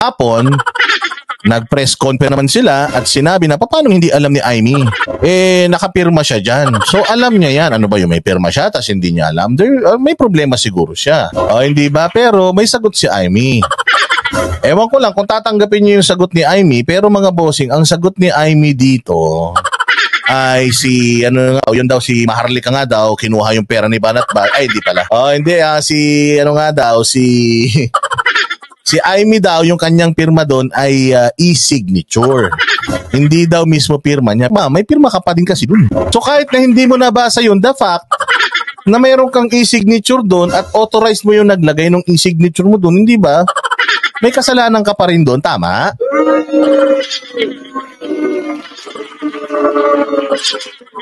Hapon, nag-press conference naman sila at sinabi na paano hindi alam ni Aimee? Nakapirma siya dyan. So alam niya yan. Ano ba yung may pirma siya tapos hindi niya alam? May problema siguro siya. Hindi ba? Pero may sagot si Aimee. Ewan ko lang kung tatanggapin niyo yung sagot ni Aimee, pero mga bossing, ang sagot ni Aimee dito ay yun daw si Maharlika nga daw, kinuha yung pera ni Banat ba? Ay, hindi pala. Si Aimee daw, yung kanyang pirma doon ay e-signature. Hindi daw mismo pirma niya. May pirma ka pa din kasi doon. So kahit na hindi mo nabasa yun, the fact na mayroon kang e-signature doon at authorized mo yung naglagay ng e-signature mo doon, hindi ba? May kasalanan ka pa rin doon, tama?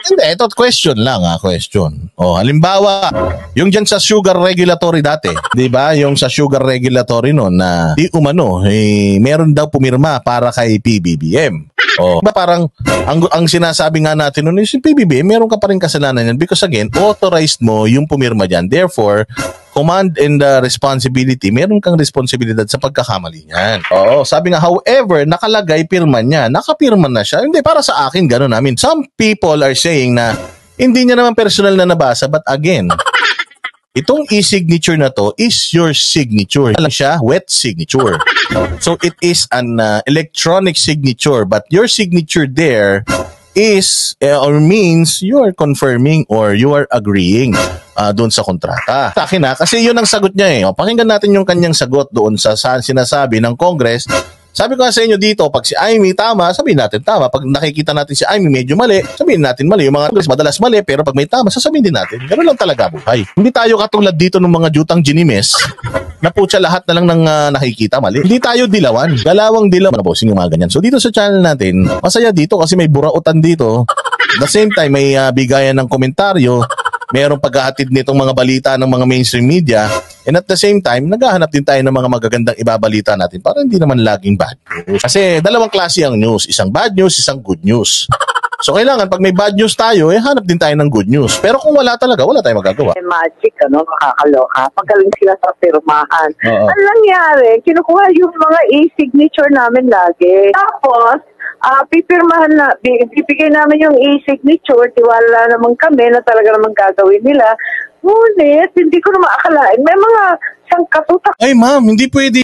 Hindi, ito question lang question. Halimbawa, yung dyan sa sugar regulatory dati, di ba? Yung sa sugar regulatory noon na meron daw pumirma para kay PBBM. Parang ang sinasabi nga natin noon is yung PBBM, meron ka pa rin kasalanan yan because again, authorized mo yung pumirma dyan. Therefore, command and responsibility, meron kang responsibilidad sa pagkakamali niyan. Sabi nga, however, nakalagay pirma niya, nakapirma na siya. Hindi, para sa akin, gano'n namin. Some people are saying na hindi niya naman personal na nabasa, but again, itong e-signature na to is your signature. Alam siya, wet signature. So it is an electronic signature, but your signature there is or means you are confirming or you are agreeing doon sa kontrata. Sa akin kasi yun ang sagot niya Pakinggan natin yung kanyang sagot doon sa sinasabi ng Congress. Sabi ko nga sa inyo dito, pag si Aimee tama, sabihin natin tama. Pag nakikita natin si Aimee medyo mali, sabihin natin mali. Yung mga Congress madalas mali, pero pag may tama, sasabihin din natin. Ganoon lang talaga buhay. Hindi tayo katulad dito ng mga jutang ginimes na putya lahat na lang ng nakikita mali. Hindi tayo dilawan. Galawang dilaw. Mga bossing yung mga ganyan. So dito sa channel natin, masaya dito kasi may burautan dito. At the same time, may bigayan ng komentaryo. Merong paghahatid nitong mga balita ng mga mainstream media. And at the same time, naghahanap din tayo ng mga magagandang ibabalita natin para hindi naman laging bad news. Kasi dalawang klase ang news. Isang bad news, isang good news. So kailangan pag may bad news tayo, hanap din tayo ng good news. Pero kung wala talaga, wala tayong magagawa. Magic, makakaloka. Paggaling sila sa pirmahan. Ang nangyari, kinukuha yung mga e-signature namin lagi. Tapos, pipirmahan na, bibigay namin yung e-signature, tiwala naman kami na talaga naman gagawin nila. Ngunit, hindi ko na maakalain. May mga sangkatutak. Ay ma'am, hindi pwede.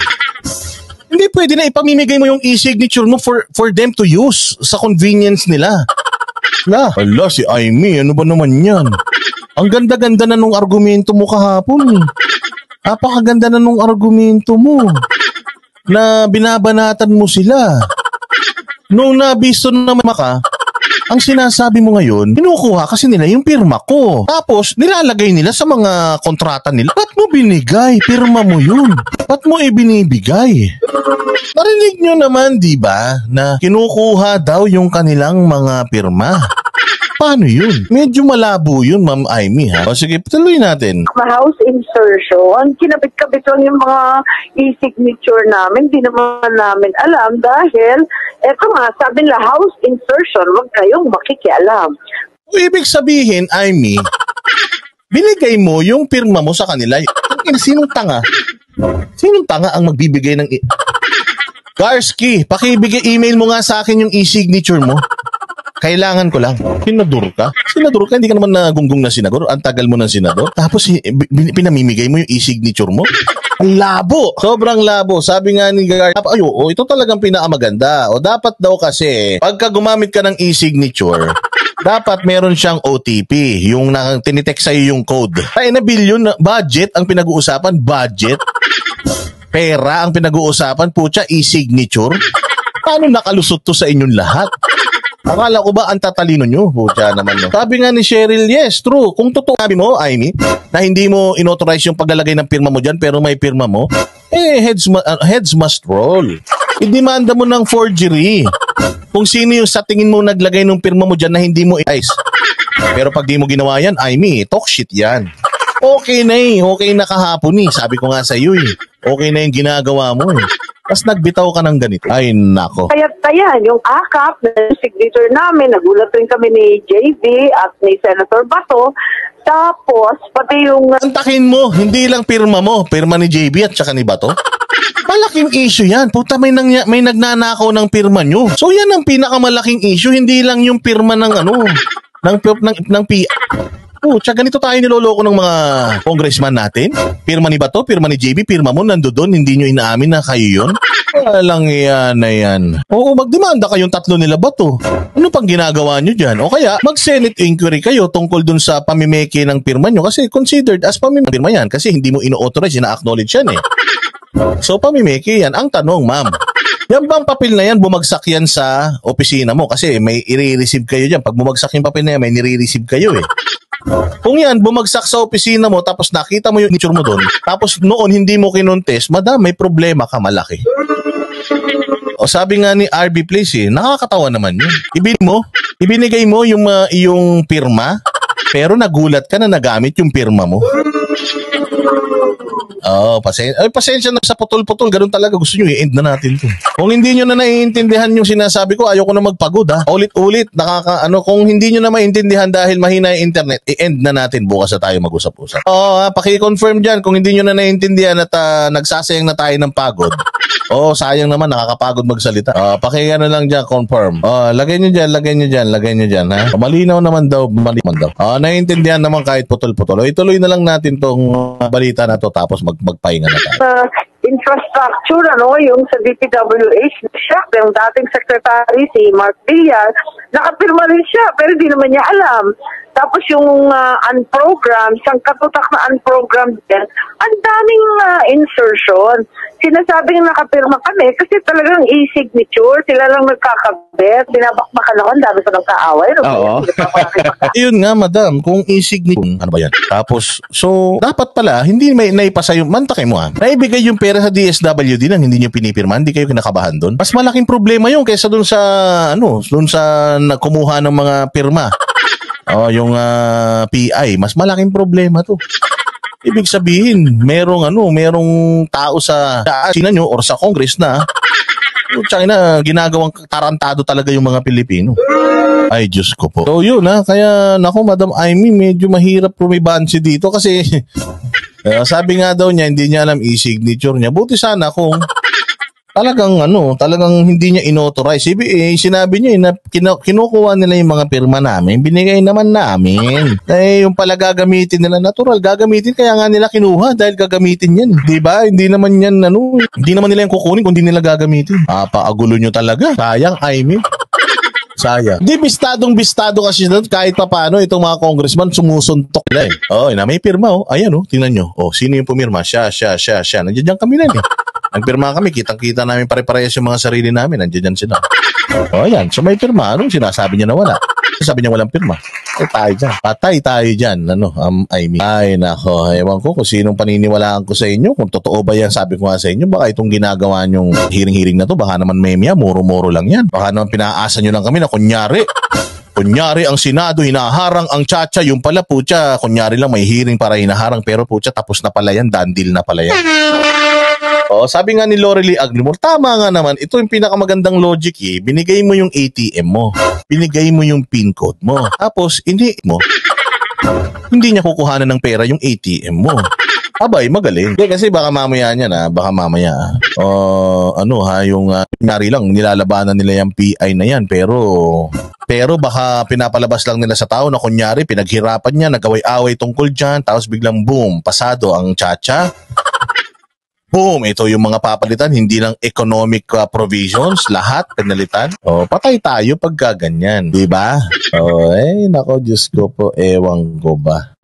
Hindi pwede na ipamimigay mo yung e-signature mo for them to use sa convenience nila. Hala, si Aimee, ano ba naman yan? Ang ganda-ganda na nung argumento mo kahapon. Napakaganda na nung argumento mo. Na binabanatan mo sila. Nung nabisto naman ka, ang sinasabi mo ngayon, kinukuha kasi nila yung pirma ko. Tapos, nilalagay nila sa mga kontrata nila. Ba't mo binigay? Pirma mo yun. Ba't mo ibinibigay? Narinig nyo naman, di ba, na kinukuha daw yung kanilang mga pirma. Paano yun? Medyo malabo yun, Ma'am Aimee, ha? Sige, tuloy natin. House insertion, kinabit-kabit lang yung mga e-signature namin. Di naman namin alam dahil, eto nga, sabi nila, house insertion, huwag kayong makikialam. Ibig sabihin, Aimee, binigay mo yung pirma mo sa kanila. Sinong tanga? Sinong tanga ang magbibigay ng... Garski, pakibigay email mo nga sa akin yung e-signature mo. Kailangan ko lang. Senador ka? Senador ka? Hindi ka naman nagunggong na senador. Ang tagal mo ng senador. Tapos pinamimigay mo yung e-signature mo. Ang labo. Sobrang labo. Sabi nga ni Gar, ito talagang pinakamaganda. O dapat daw kasi, pagka gumamit ka ng e-signature, dapat meron siyang OTP. Yung tinitext sa'yo yung code. Ay na billion, budget ang pinag-uusapan. Budget. Pera ang pinag-uusapan. Putya, e-signature. Paano nakalusot to sa inyong lahat? Akala ko ba ang tatalino nyo? Pucha naman no. Sabi nga ni Cheryl, yes, true. Kung totoo sabi mo, Aimee, na hindi mo inauthorize yung paglalagay ng pirma mo dyan pero may pirma mo, heads must roll. I-demanda mo ng forgery. Kung sino yung sa tingin mo naglagay ng pirma mo dyan na hindi mo i-ice. Pero pag di mo ginawa yan, Aimee, talk shit yan. Okay na okay na kahapon sabi ko nga sa iyo okay na yung ginagawa mo Tapos nagbitaw ka ng ganito. Ay, nako. Kaya yung AKAP na signature namin, nagulat rin kami ni JB at ni Senator Bato. Tapos, pati yung... Antakin mo, hindi lang pirma mo, pirma ni JB at saka ni Bato. Malaking issue yan. Puta, may nagnanakaw ng pirma nyo. So yan ang pinakamalaking issue, hindi lang yung pirma ng ng PI. Pucha, ganito tayo niloloko ng mga congressman natin. Pirma ni Bato, pirma ni JB, pirma mo, nandoon, hindi nyo inaamin na kayo yun. Walang yan na yan. Oo, magdemanda kayong tatlo nila Bato. Ano pang ginagawa nyo dyan? O kaya, mag-Senate inquiry kayo tungkol dun sa pamimeke ng pirma nyo kasi considered as pamimeke pirma yan kasi hindi mo ino-authorize, ina-acknowledge yan eh. So, pamimeke yan. Ang tanong, ma'am, yan bang papel na yan, bumagsak yan sa opisina mo? Kasi may i-receive kayo dyan. Pag bumagsak yung papel na yan, may nire-receive kayo eh. Kung yan, bumagsak sa opisina mo, tapos nakita mo yung picture mo doon, tapos noon hindi mo kinontes, madam, may problema ka malaki. O sabi nga ni RB Place nakakatawa naman yun. Ibinigay mo yung pirma, pero nagulat ka na nagamit yung pirma mo. Pasensya na sa putol-putol. Ganun talaga. Gusto nyo i-end na natin to. Kung hindi nyo na naiintindihan yung sinasabi ko, ayoko na magpagod ha. Ulit-ulit. Kung hindi nyo na maintindihan dahil mahina yung internet, i-end na natin. Bukas na tayo mag-usap-usap. Paki-confirm dyan. Kung hindi nyo na naiintindihan at nagsasayang na tayo ng pagod. Sayang naman. Nakakapagod magsalita. Paki-ano lang dyan. Confirm. Lagay nyo dyan. Ha? Malinaw naman daw. Naiintindihan naman kahit putol-putol. Ituloy na lang natin tong balita na to tapos magpahinga na tayo. Infrastructure, yung sa DPWH, siya, yung dating secretary, si Mark Villar, nakapirma rin siya, pero di naman niya alam. Tapos yung unprogrammed, siyang katutak na unprogrammed din, ang daming insertion. Sinasabing nakapirma kami kasi talagang e-signature, sila lang nagkakabit, binabakbakan ako, ang dami ko ng kaaway. Oo. Yun nga, madam, kung e-signature, ano ba yan? Tapos, so, dapat pala, hindi may naipasa yung, mantakay mo naibigay yung pera sa DSWD nang hindi nyo pinipirma, hindi kayo kinakabahan doon. Mas malaking problema yun kaysa doon sa, doon sa kumuha ng mga pirma. Yung PI, mas malaking problema to. Ibig sabihin, merong tao sa China nyo or sa Congress na China, ginagawang tarantado talaga yung mga Pilipino. Ay, Diyos ko po. So, yun kaya, Madam Amy, medyo mahirap rumibansi dito kasi sabi nga daw niya, hindi niya alam e-signature niya. Buti sana kung talagang hindi niya inauthorize. Sinabi niya na kinukuha nila yung mga pirma namin, binigay naman namin. Yung pala gagamitin nila, natural, gagamitin, kaya nga nila kinuha dahil gagamitin yan. Diba? Hindi naman yan, hindi naman nila yung kukunin kung hindi nila gagamitin. Paagulo nyo talaga. Sayang, I mean. Sayang. Di bistado kasi doon kahit paano itong mga congressman sumusuntok nila eh. May pirma Ayan tingnan nyo. Sino yung pumirma? Siya. Nandiyan kami na Nagpirma kami, kitang-kita namin pare-parehas yung mga sarili namin. Nandiyan sila. Ayan. So may pirma. Anong sinasabi niya na wala? Sabi niya walang pirma. Tayo dyan. Patay tayo dyan. Ay, nako. Ewan ko kung sinong paniniwalaan ko sa inyo. Kung totoo ba yan, sabi ko nga sa inyo, baka itong ginagawa nyong hearing na to, baka naman memya, muro-muro lang yan. Baka naman pinaasa nyo lang kami na kunyari ang Senado, hinaharang ang Chacha, yung pala putya, kunyari lang may hearing para hinaharang, pero putya, tapos na pala yan, done deal na pala yan. Sabi nga ni Lorelie Aglimor, tama nga naman, ito yung pinakamagandang logic binigay mo yung ATM mo, binigay mo yung PIN code mo, tapos hindi niya kukuhanan ng pera yung ATM mo. Abay, magaling. Kasi baka mamaya yung nangyari lang, nilalabanan nila yung PI na yan, pero baka pinapalabas lang nila sa tao na kunyari, pinaghirapan niya, nagaway-away tungkol dyan, tapos biglang boom, pasado ang Chacha. Boom, ito yung mga papalitan, hindi lang economic provisions, lahat pinalitan. Patay tayo pag ganyan, di ba? Nako, Diyos ko po, ewan ko ba.